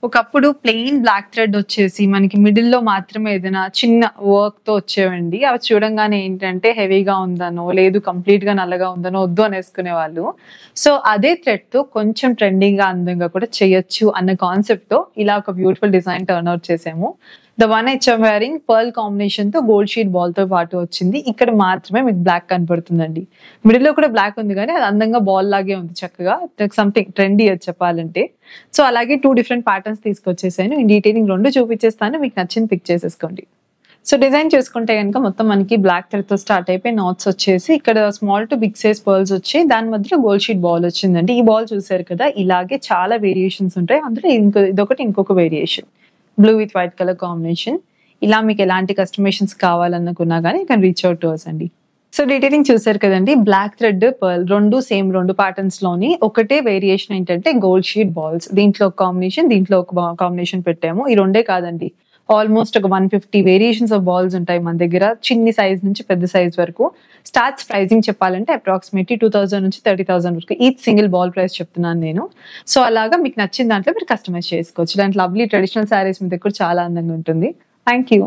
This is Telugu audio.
ఒకప్పుడు ప్లెయిన్ బ్లాక్ థ్రెడ్ వచ్చేసి మనకి మిడిల్‌లో మాత్రమే ఏదైనా చిన్న వర్క్‌తో వచ్చేవండి. అవి చూడంగానే ఏంటంటే హెవీగా ఉందనో, లేదు కంప్లీట్‌గా నల్లగా ఉందనో వద్దు అనేసుకునేవాళ్ళు. సో, అదే థ్రెడ్‌తో కొంచెం ట్రెండింగ్‌గా, అందంగా కూడా చేయొచ్చు అన్న కాన్సెప్ట్‌తో ఇలా ఒక బ్యూటిఫుల్ డిజైన్ టర్న్ ఔట్ చేసాము. The one I am wearing pearl కాంబినేషన్‌తో గోల్డ్ షీట్ బాల్‌తో పాటు వచ్చింది. ఇక్కడ మాత్రమే మీకు బ్లాక్ కనపడుతుందండి. మిడిల్‌లో కూడా బ్లాక్ ఉంది గానీ అది అందంగా బాల్ లాగే ఉంది చక్కగా. సంథింగ్ ట్రెండీ అది చెప్పాలంటే. సో, అలాగే 2 డిఫరెంట్ ప్యాటర్న్స్ తీసుకొచ్చేసాను. ఇన్ డీటెయిలింగ్ 2 చూపించేస్తాను. మీకు నచ్చింది పిక్ చేసేసుకోండి. సో, డిజైన్ చూసుకుంటే గనుక మొత్తం మనకి బ్లాక్ థ్రెడ్‌తో స్టార్ట్ అయిపోయి నాట్స్ వచ్చేసి ఇక్కడ small to big size pearls వచ్చాయి. దాని మధ్యలో గోల్డ్ షీట్ బాల్ వచ్చిందండి. ఈ బాల్ చూసారు కదా! ఇలాగే చాలా వేరియేషన్స్ ఉంటాయి. అందులో ఇదొకటి ఇంకొక variation. Blue with white colour combination. ఇలా మీకు ఎలాంటి కస్టమైజేషన్స్ కావాలనుకున్నా గానీ you can reach out to us అండి. సో, డీటెయిలింగ్ చూసారు కదండీ! బ్లాక్ థ్రెడ్, పర్ల్ 2 ప్యాటర్న్స్‌లోని ఒకటే వేరియేషన్ ఏంటంటే గోల్డ్ షీట్ బాల్స్. దీంట్లో ఒక కాంబినేషన్, దీంట్లో ఒక కాంబినేషన్ పెట్టాము. ఈ 2 కాదండి. ఆల్‌మోస్ట్ ఒక 150 వేరియేషన్స్ ఆఫ్ బాల్స్ ఉంటాయి మన దగ్గర. చిన్ని సైజ్ నుంచి పెద్ద సైజ్ వరకు. స్టార్ట్స్ ప్రైజింగ్ చెప్పాలంటే అప్రాక్సిమేట్‌లీ 2000 నుంచి 30,000 వరకు ఈచ్ సింగిల్ బాల్ ప్రైస్ చెప్తున్నాను నేను. సో, అలాగా మీకు నచ్చిన దాంట్లో మీరు కస్టమైజ్ చేసుకోవచ్చు. ఇలాంటి లవ్లీ ట్రెడిషనల్ శారీస్ మీ దగ్గర చాలా అందంగా ఉంటుంది. Thank you.